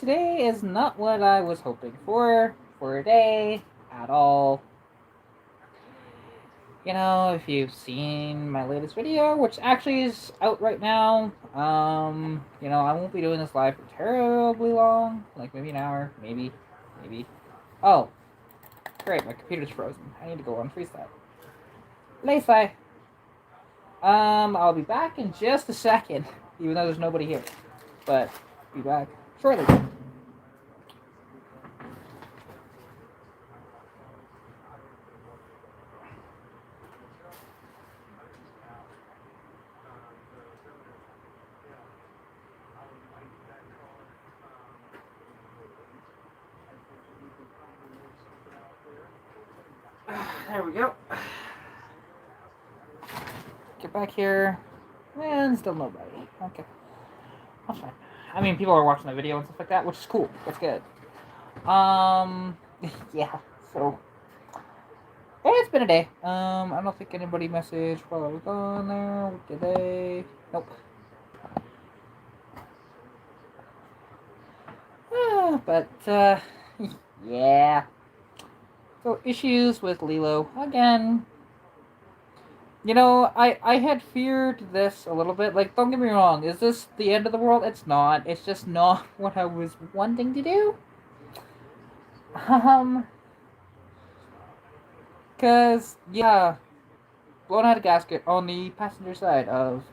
today is not what I was hoping for a day at all. If you've seen my latest video, which actually is out right now, I won't be doing this live for terribly long, like maybe an hour, maybe. Oh, great, my computer's frozen. I need to go unfreeze that. Lacy. I'll be back in just a second, even though there's nobody here, but be back shortly. There we go. Get back here. And still nobody. Okay. That's fine. I mean, people are watching the video and stuff like that, which is cool. That's good. Yeah, so. It's been a day. I don't think anybody messaged while I was on there. What did they? Nope. But, yeah. So, issues with Lilo. Again. I had feared this a little bit. Like, don't get me wrong. Is this the end of the world? It's not. It's just not what I was wanting to do. Because, yeah. Blown out a gasket on the passenger side of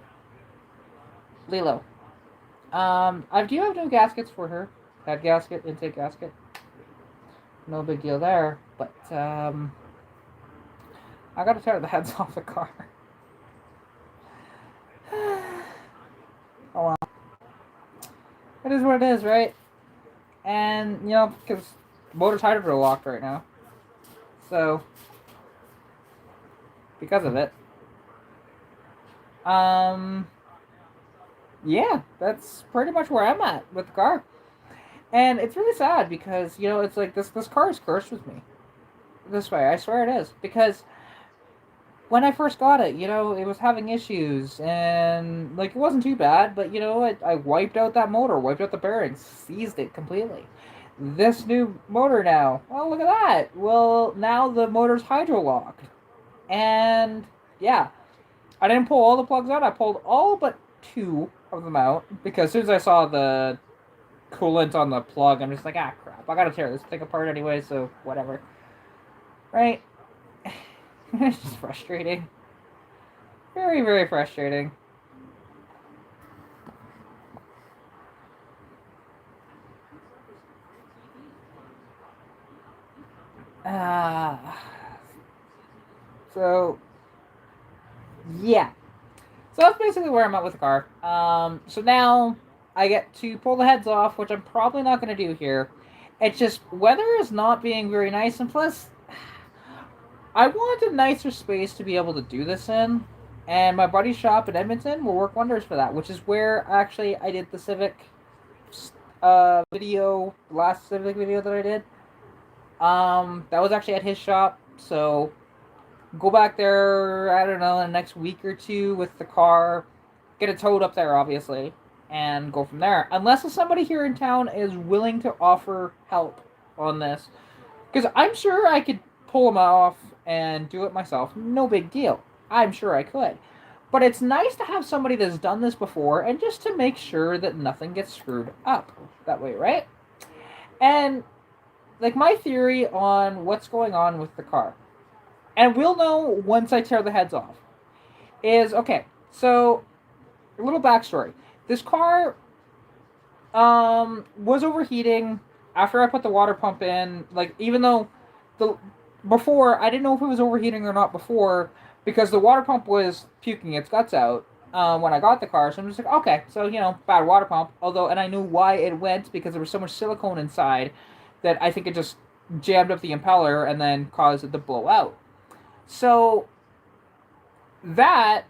Lilo. I do have no gaskets for her. Head gasket, intake gasket. No big deal there. But, I gotta tear the heads off the car. Oh well. It is what it is, right? And, because motor's hydro locked right now. So, because of it. Yeah, that's pretty much where I'm at with the car. And it's really sad because, it's like this car is cursed with me. This way, I swear it is. Because when I first got it, it was having issues, and, like, it wasn't too bad, but, I wiped out that motor, wiped out the bearings, seized it completely. This new motor now, well, look at that. Well, now the motor's hydro-locked. And, yeah, I didn't pull all the plugs out, I pulled all but 2 of them out, because as soon as I saw the coolant on the plug, I'm just like, crap, I gotta tear this thing apart anyway, so whatever. Right? It's just frustrating. Very, very frustrating. So, yeah. So that's basically where I'm at with the car. So now I get to pull the heads off, which I'm probably not going to do here. It's just, weather is not being very nice, and plus, I want a nicer space to be able to do this in, and my buddy's shop in Edmonton will work wonders for that, which is where actually I did the Civic video, the last Civic video that I did. That was actually at his shop, so go back there, I don't know, in the next week or 2 with the car, get it towed up there, obviously, and go from there. Unless somebody here in town is willing to offer help on this. Because I'm sure I could pull them off and do it myself. No big deal. I'm sure I could. But it's nice to have somebody that's done this before, and just to make sure that nothing gets screwed up that way, right? And, like, my theory on what's going on with the car, and we'll know once I tear the heads off, is, okay, so, a little backstory. This car was overheating after I put the water pump in. Like, even though before, I didn't know if it was overheating or not before, because the water pump was puking its guts out when I got the car. So I'm just like, okay, so, bad water pump. Although, and I knew why it went, because there was so much silicone inside that I think it just jammed up the impeller and then caused it to blow out. So, that,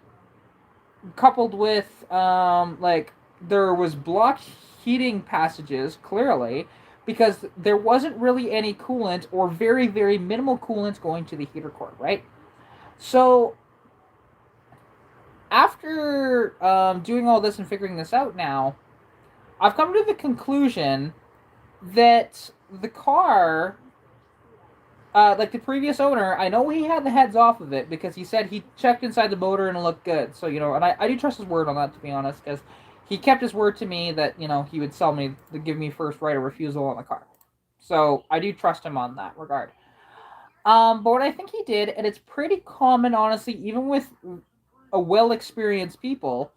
coupled with, there was blocked heating passages, clearly, because there wasn't really any coolant, or very, very minimal coolant going to the heater core, right? So, after doing all this and figuring this out now, I've come to the conclusion that the car, like the previous owner, I know he had the heads off of it because he said he checked inside the motor and it looked good. So, and I do trust his word on that, to be honest, because he kept his word to me that, he would sell me, to give me first right of refusal on the car. So I do trust him on that regard. But what I think he did, and it's pretty common, honestly, even with a well-experienced people,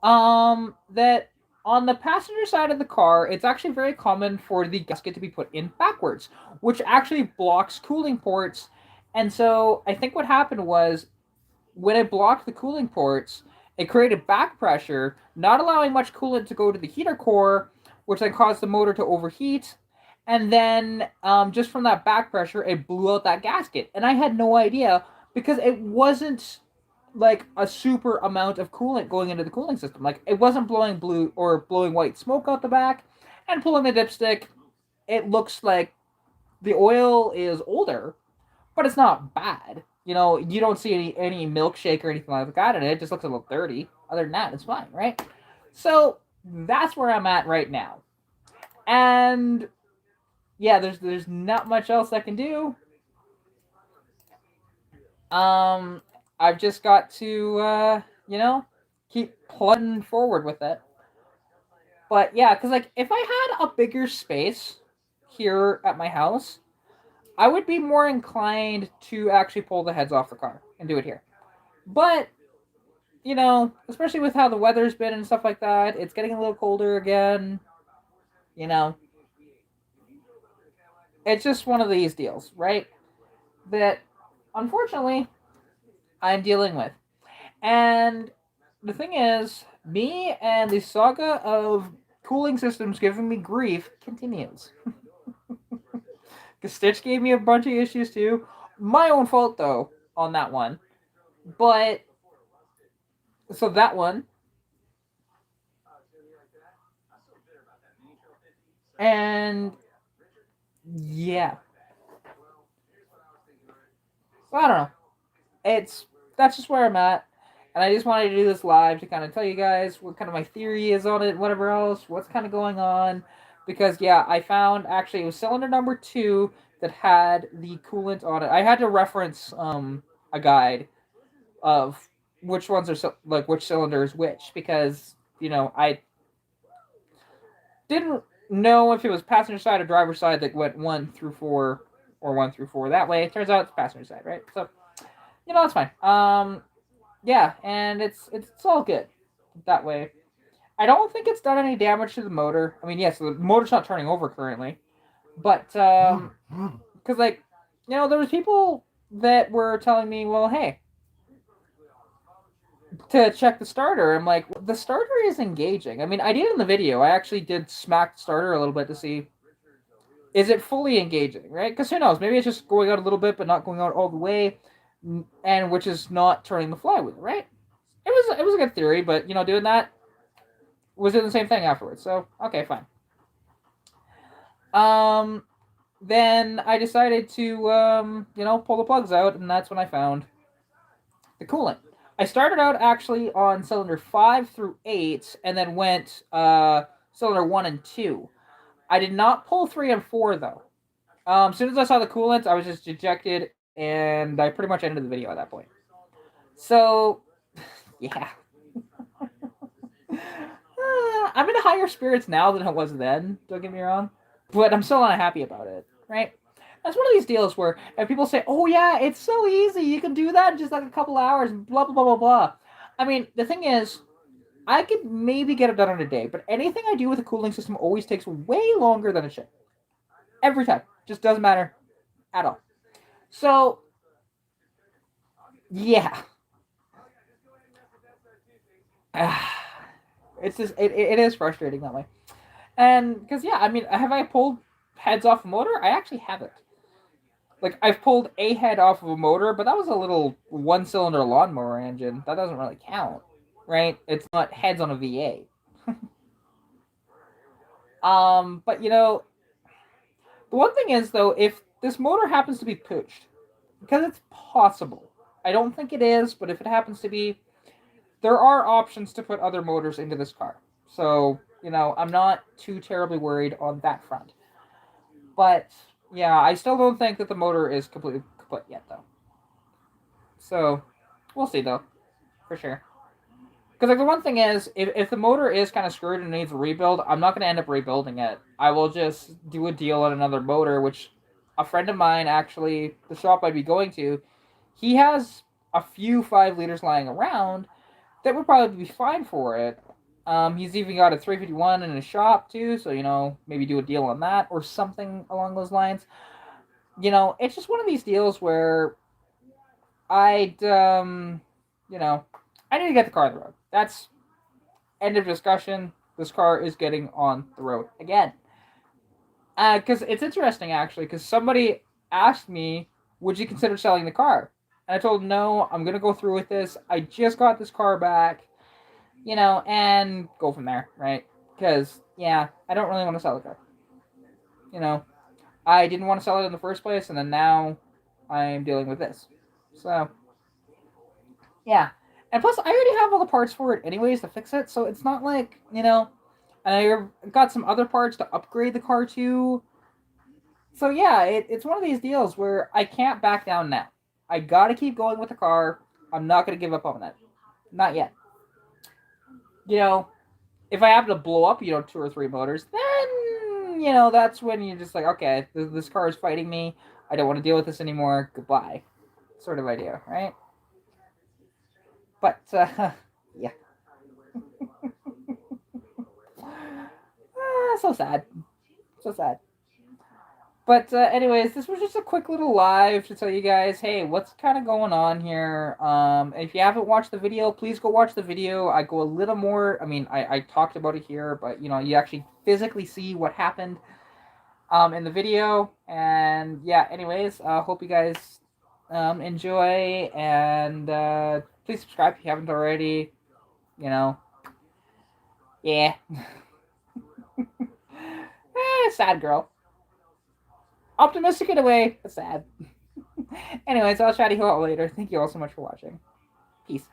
that on the passenger side of the car, it's actually very common for the gasket to be put in backwards, which actually blocks cooling ports. And so I think what happened was when it blocked the cooling ports, it created back pressure, not allowing much coolant to go to the heater core, which then caused the motor to overheat. And then just from that back pressure, it blew out that gasket. And I had no idea because it wasn't like a super amount of coolant going into the cooling system. Like it wasn't blowing blue or blowing white smoke out the back. And pulling the dipstick, it looks like the oil is older, but it's not bad. You don't see any milkshake or anything like that in it. It just looks a little dirty. Other than that, it's fine, right? So that's where I'm at right now. And yeah, there's not much else I can do. Um, I've just got to keep plugging forward with it. But yeah, because like if I had a bigger space here at my house, I would be more inclined to actually pull the heads off the car and do it here. But especially with how the weather's been and stuff like that, it's getting a little colder again. You know, it's just one of these deals, right? That unfortunately I'm dealing with. And the thing is, me and the saga of cooling systems giving me grief continues. Because Stitch gave me a bunch of issues too. My own fault though on that one. But so that one, and yeah, I don't know. It's That's just where I'm at, and I just wanted to do this live to kind of tell you guys what kind of my theory is on it, whatever else, what's kind of going on, because yeah, I found actually it was cylinder number 2 that had the coolant on it. I had to reference a guide of which ones are like which cylinder is which because I didn't know if it was passenger side or driver side that went 1 through 4 or 1 through 4 that way. It turns out it's passenger side, right? So that's fine. Yeah, and it's all good that way. I don't think it's done any damage to the motor. I mean, yes, the motor's not turning over currently, but because like there was people that were telling me, well, hey, to check the starter. I'm like, the starter is engaging. I mean, I did in the video. I actually did smack the starter a little bit to see is it fully engaging, right? Because who knows? Maybe it's just going out a little bit, but not going out all the way, and which is not turning the flywheel, right? It was a good theory, but doing that was doing the same thing afterwards. So okay, fine. Um, then I decided to pull the plugs out, and that's when I found the coolant. I started out actually on cylinder 5 through 8, and then went cylinder 1 and 2. I did not pull 3 and 4 though. As soon as I saw the coolant, I was just ejected, and I pretty much ended the video at that point. So, yeah. I'm in higher spirits now than I was then, don't get me wrong. But I'm still not happy about it, right? That's one of these deals where if people say, oh yeah, it's so easy, you can do that in just like a couple hours, blah, blah, blah, blah, blah. I mean, the thing is, I could maybe get it done in a day, but anything I do with a cooling system always takes way longer than it should. Every time. Just doesn't matter at all. So, yeah. It's just, it is frustrating that way. And, because, yeah, I mean, have I pulled heads off a motor? I actually haven't. Like, I've pulled a head off of a motor, but that was a little one-cylinder lawnmower engine. That doesn't really count, right? It's not heads on a V8. But the one thing is though, if this motor happens to be pooched, because it's possible, I don't think it is, but if it happens to be, there are options to put other motors into this car. So I'm not too terribly worried on that front. But yeah, I still don't think that the motor is completely kaput yet, though. So we'll see, though, for sure. Because like the one thing is, if the motor is kind of screwed and needs a rebuild, I'm not going to end up rebuilding it. I will just do a deal on another motor, which a friend of mine actually, the shop I'd be going to, he has a few 5 liters lying around that would probably be fine for it. He's even got a 351 in his shop too, so maybe do a deal on that or something along those lines. It's just one of these deals where I'd I need to get the car on the road. That's end of discussion. This car is getting on the road again. Because it's interesting actually, because somebody asked me, "Would you consider selling the car?" And I told them, "No, I'm gonna go through with this. I just got this car back, and go from there, right?" Because yeah, I don't really want to sell the car. You know, I didn't want to sell it in the first place, and then now I'm dealing with this. So yeah, and plus I already have all the parts for it anyways to fix it, so it's not like and I got some other parts to upgrade the car to. So yeah, it's one of these deals where I can't back down now. I gotta keep going with the car. I'm not gonna give up on it. Not yet. You know, if I happen to blow up, 2 or 3 motors, then that's when you're just like, okay, this car is fighting me. I don't want to deal with this anymore. Goodbye, sort of idea, right? But yeah, so sad, so sad. But anyways, this was just a quick little live to tell you guys, hey, what's kind of going on here. If you haven't watched the video, please go watch the video. I go a little more. I mean, I talked about it here, but you actually physically see what happened in the video. And yeah, anyways, hope you guys enjoy, and please subscribe if you haven't already. You know, yeah. Sad girl. Optimistic in a way, but sad. Anyways, I'll chat to you all later. Thank you all so much for watching. Peace.